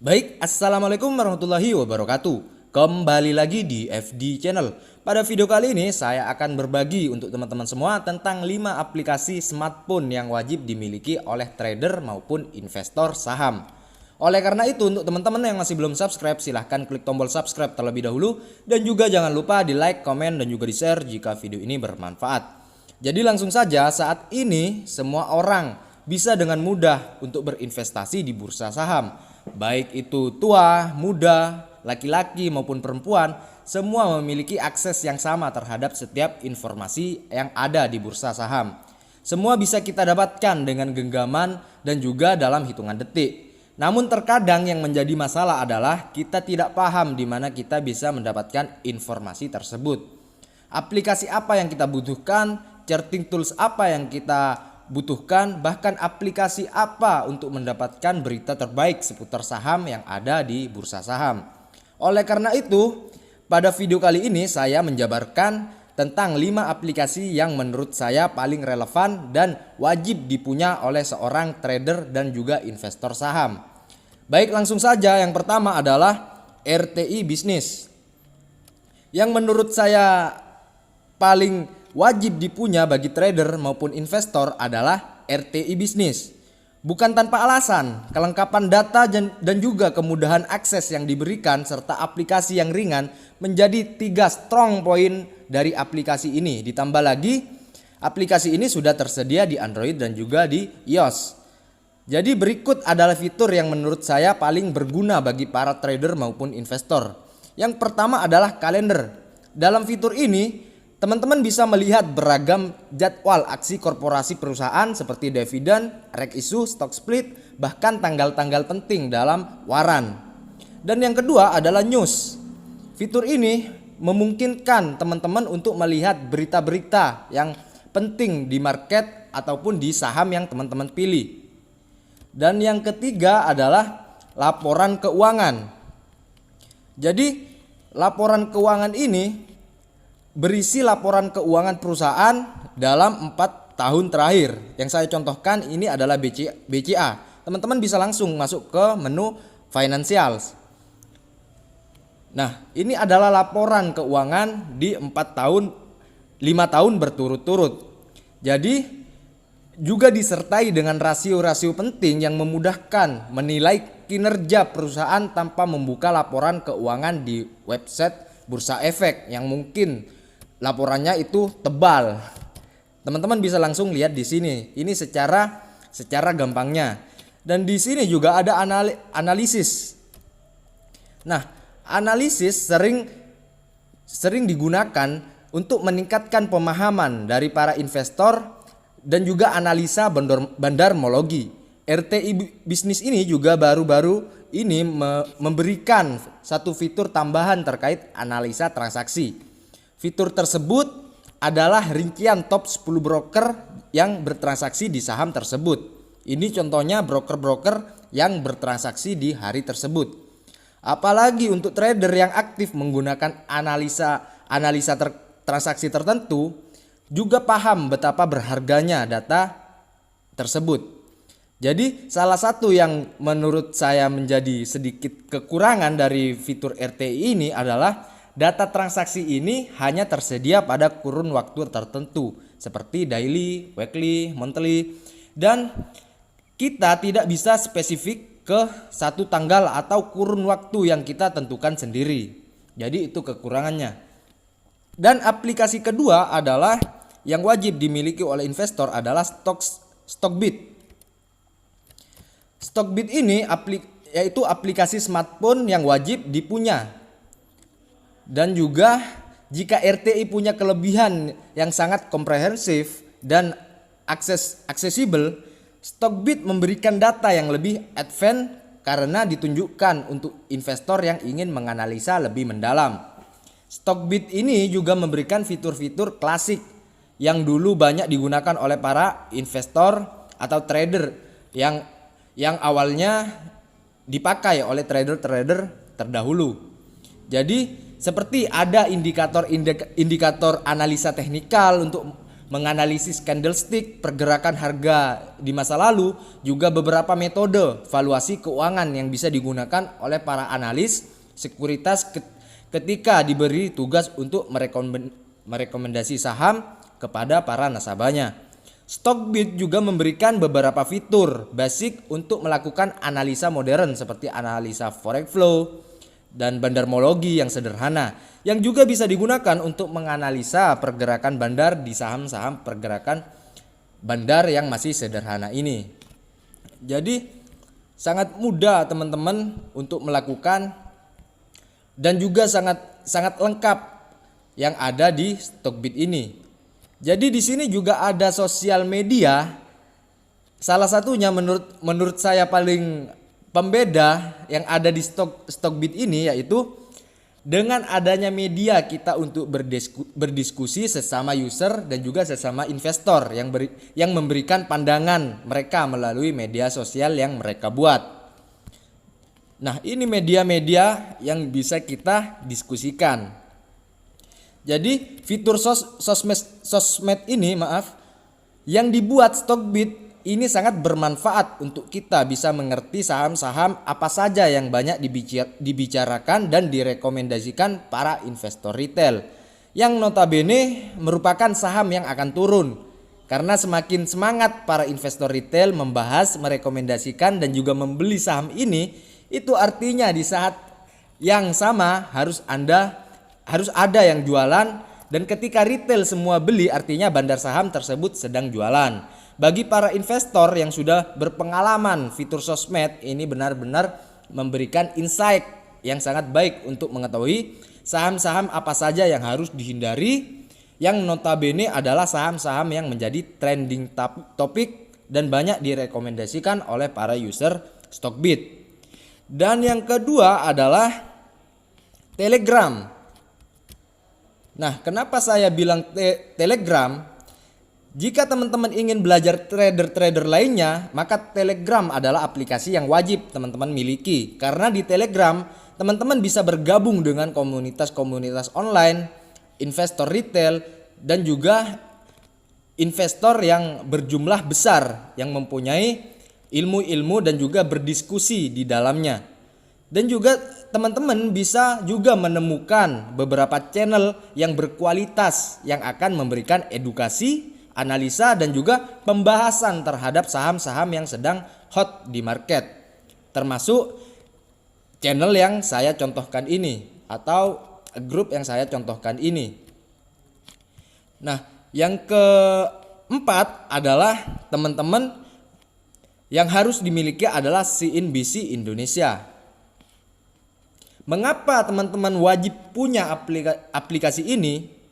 Baik, Assalamualaikum warahmatullahi wabarakatuh. Kembali lagi di FD Channel. Pada video kali ini saya akan berbagi untuk teman-teman semua tentang 5 aplikasi smartphone yang wajib dimiliki oleh trader maupun investor saham. Oleh karena itu, untuk teman-teman yang masih belum subscribe, silahkan klik tombol subscribe terlebih dahulu. Dan juga jangan lupa di like, komen, dan juga di share jika video ini bermanfaat. Jadi langsung saja, saat ini semua orang bisa dengan mudah untuk berinvestasi di bursa saham. Baik itu tua, muda, laki-laki maupun perempuan, semua memiliki akses yang sama terhadap setiap informasi yang ada di bursa saham. Semua bisa kita dapatkan dengan genggaman dan juga dalam hitungan detik. Namun terkadang yang menjadi masalah adalah kita tidak paham di mana kita bisa mendapatkan informasi tersebut. Aplikasi apa yang kita butuhkan, charting tools apa yang kita butuhkan, bahkan aplikasi apa untuk mendapatkan berita terbaik seputar saham yang ada di bursa saham. Oleh karena itu, pada video kali ini saya menjabarkan tentang 5 aplikasi yang menurut saya paling relevan dan wajib dipunya oleh seorang trader dan juga investor saham. Baik, langsung saja. Yang pertama adalah RTI Bisnis. Yang menurut saya paling wajib dipunya bagi trader maupun investor adalah RTI Bisnis. Bukan tanpa alasan, kelengkapan data dan juga kemudahan akses yang diberikan serta aplikasi yang ringan menjadi 3 strong point dari aplikasi ini. Ditambah lagi, aplikasi ini sudah tersedia di Android dan juga di iOS. Jadi berikut adalah fitur yang menurut saya paling berguna bagi para trader maupun investor. Yang pertama adalah kalender. Dalam fitur ini, teman-teman bisa melihat beragam jadwal aksi korporasi perusahaan seperti dividen, rek issue, stock split, bahkan tanggal-tanggal penting dalam waran. Dan yang kedua adalah news. Fitur ini memungkinkan teman-teman untuk melihat berita-berita yang penting di market ataupun di saham yang teman-teman pilih. Dan yang ketiga adalah laporan keuangan. Jadi laporan keuangan ini berisi laporan keuangan perusahaan dalam 4 tahun terakhir. Yang saya contohkan ini adalah BCA. Teman-teman bisa langsung masuk ke menu Financials. Nah, ini adalah laporan keuangan di 4 tahun, 5 tahun berturut-turut. Jadi juga disertai dengan rasio-rasio penting yang memudahkan menilai kinerja perusahaan tanpa membuka laporan keuangan di website Bursa Efek yang mungkin laporannya itu tebal. Teman-teman bisa langsung lihat di sini. Ini secara gampangnya. Dan di sini juga ada analisis. Nah, analisis sering digunakan untuk meningkatkan pemahaman dari para investor dan juga analisa bandarmologi. RTI Bisnis ini juga baru-baru ini memberikan satu fitur tambahan terkait analisa transaksi. Fitur tersebut adalah rincian top 10 broker yang bertransaksi di saham tersebut. Ini contohnya broker-broker yang bertransaksi di hari tersebut. Apalagi untuk trader yang aktif menggunakan analisa transaksi tertentu, juga paham betapa berharganya data tersebut. Jadi salah satu yang menurut saya menjadi sedikit kekurangan dari fitur RTI ini adalah data transaksi ini hanya tersedia pada kurun waktu tertentu seperti daily, weekly, monthly, dan kita tidak bisa spesifik ke satu tanggal atau kurun waktu yang kita tentukan sendiri. Jadi itu kekurangannya. Dan aplikasi kedua adalah yang wajib dimiliki oleh investor adalah Stockbit. Stockbit ini yaitu aplikasi smartphone yang wajib dipunya. Dan juga jika RTI punya kelebihan yang sangat komprehensif dan aksesibel, Stockbit memberikan data yang lebih advance karena ditunjukkan untuk investor yang ingin menganalisa lebih mendalam. Stockbit ini juga memberikan fitur-fitur klasik yang dulu banyak digunakan oleh para investor atau trader yang awalnya dipakai oleh trader-trader terdahulu. Jadi seperti ada indikator analisa teknikal untuk menganalisis candlestick, pergerakan harga di masa lalu, juga beberapa metode valuasi keuangan yang bisa digunakan oleh para analis sekuritas ketika diberi tugas untuk merekomendasi saham kepada para nasabahnya. Stockbit juga memberikan beberapa fitur basic untuk melakukan analisa modern seperti analisa forex flow dan bandarmologi yang sederhana, yang juga bisa digunakan untuk menganalisa pergerakan bandar di saham-saham pergerakan bandar yang masih sederhana ini. Jadi sangat mudah teman-teman untuk melakukan dan juga sangat lengkap yang ada di Stockbit ini. Jadi di sini juga ada sosial media. Salah satunya menurut saya paling pembeda yang ada di Stockbit ini, yaitu dengan adanya media kita untuk berdiskusi sesama user dan juga sesama investor yang memberikan pandangan mereka melalui media sosial yang mereka buat. Nah, ini media-media yang bisa kita diskusikan. Jadi fitur sosmed ini yang dibuat Stockbit ini sangat bermanfaat untuk kita bisa mengerti saham-saham apa saja yang banyak dibicarakan dan direkomendasikan para investor retail, yang notabene merupakan saham yang akan turun. Karena semakin semangat para investor retail membahas, merekomendasikan dan juga membeli saham ini, itu artinya di saat yang sama harus ada yang jualan, dan ketika retail semua beli artinya bandar saham tersebut sedang jualan. Bagi para investor yang sudah berpengalaman, fitur sosmed ini benar-benar memberikan insight yang sangat baik untuk mengetahui saham-saham apa saja yang harus dihindari, yang notabene adalah saham-saham yang menjadi trending topik dan banyak direkomendasikan oleh para user Stockbit. Dan yang kedua adalah Telegram. Nah, kenapa saya bilang Telegram? Jika teman-teman ingin belajar trader-trader lainnya, maka Telegram adalah aplikasi yang wajib teman-teman miliki. Karena di Telegram, teman-teman bisa bergabung dengan komunitas-komunitas online, investor retail, dan juga investor yang berjumlah besar yang mempunyai ilmu-ilmu dan juga berdiskusi di dalamnya. Dan juga teman-teman bisa juga menemukan beberapa channel yang berkualitas yang akan memberikan edukasi, analisa dan juga pembahasan terhadap saham-saham yang sedang hot di market. Termasuk channel yang saya contohkan ini atau grup yang saya contohkan ini. Nah, yang keempat adalah teman-teman yang harus dimiliki adalah CNBC Indonesia. Mengapa teman-teman wajib punya aplikasi ini?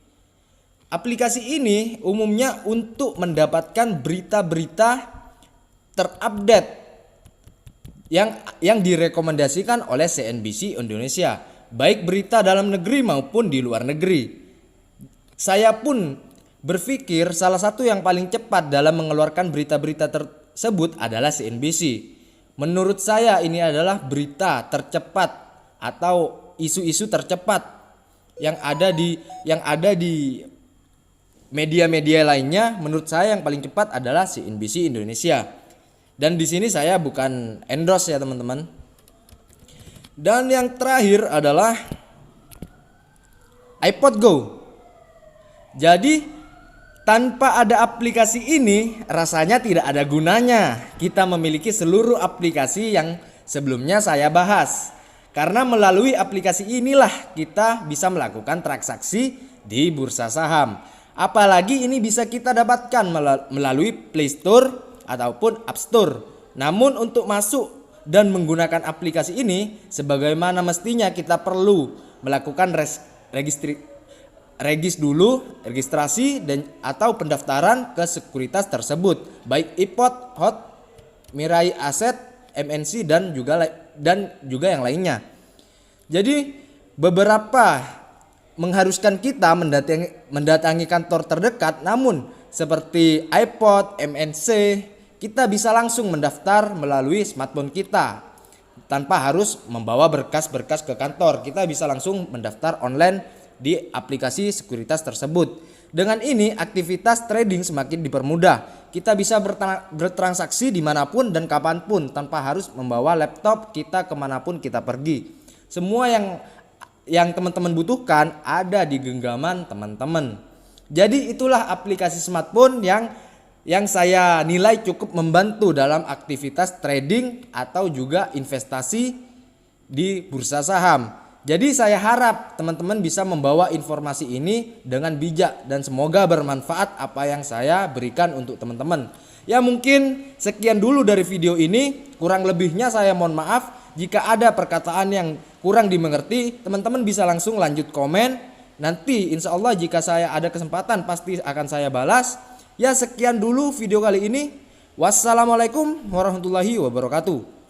Aplikasi ini umumnya untuk mendapatkan berita-berita terupdate yang direkomendasikan oleh CNBC Indonesia, baik berita dalam negeri maupun di luar negeri. Saya pun berpikir salah satu yang paling cepat dalam mengeluarkan berita-berita tersebut adalah CNBC. Menurut saya ini adalah berita tercepat atau isu-isu tercepat yang ada di media-media lainnya. Menurut saya yang paling cepat adalah CNBC Indonesia. Dan di sini saya bukan endorse ya teman-teman. Dan yang terakhir adalah iPod Go. Jadi tanpa ada aplikasi ini rasanya tidak ada gunanya kita memiliki seluruh aplikasi yang sebelumnya saya bahas. Karena melalui aplikasi inilah kita bisa melakukan transaksi di bursa saham. Apalagi ini bisa kita dapatkan melalui Play Store ataupun App Store. Namun untuk masuk dan menggunakan aplikasi ini, sebagaimana mestinya kita perlu melakukan registrasi dan atau pendaftaran ke sekuritas tersebut, baik iPod, HOT, Mirai Asset, MNC dan juga yang lainnya. Jadi beberapa mengharuskan kita mendatangi kantor terdekat, namun seperti iPod, MNC, kita bisa langsung mendaftar melalui smartphone kita tanpa harus membawa berkas-berkas ke kantor. Kita bisa langsung mendaftar online di aplikasi sekuritas tersebut. Dengan ini aktivitas trading semakin dipermudah. Kita bisa bertransaksi dimanapun dan kapanpun tanpa harus membawa laptop kita kemanapun kita pergi. Semua yang teman-teman butuhkan ada di genggaman teman-teman. Jadi itulah aplikasi smartphone yang saya nilai cukup membantu dalam aktivitas trading atau juga investasi di bursa saham. Jadi saya harap teman-teman bisa membawa informasi ini dengan bijak dan semoga bermanfaat apa yang saya berikan untuk teman-teman. Ya mungkin sekian dulu dari video ini, kurang lebihnya saya mohon maaf. Jika ada perkataan yang kurang dimengerti, teman-teman bisa langsung lanjut komen. Nanti insya Allah jika saya ada kesempatan pasti akan saya balas. Ya sekian dulu video kali ini. Wassalamualaikum warahmatullahi wabarakatuh.